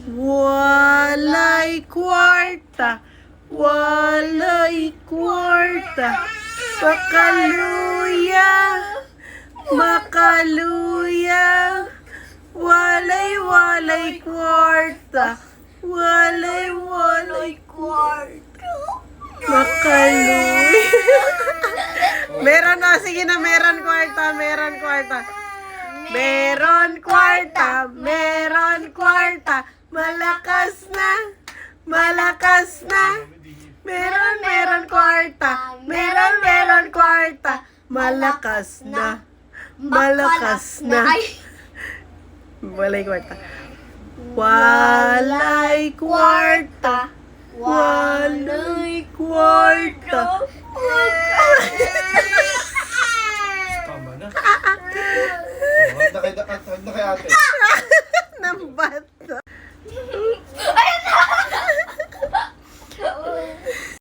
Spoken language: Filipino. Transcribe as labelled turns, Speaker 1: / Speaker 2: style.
Speaker 1: Walay kwarta, walay kwarta, makaluya, makaluya, walay kwarta, walay kwarta, makaluya. Meron na, sige na, meron kwarta, meron kwarta. Meron kwarta, meron kwarta, malakas na, malakas na. Meron kwarta, meron kwarta, malakas na, malakas na. Walay kwarta. Walay kwarta, walay kwarta.
Speaker 2: Tama na. Huwag na kay ate.
Speaker 1: Ng bato.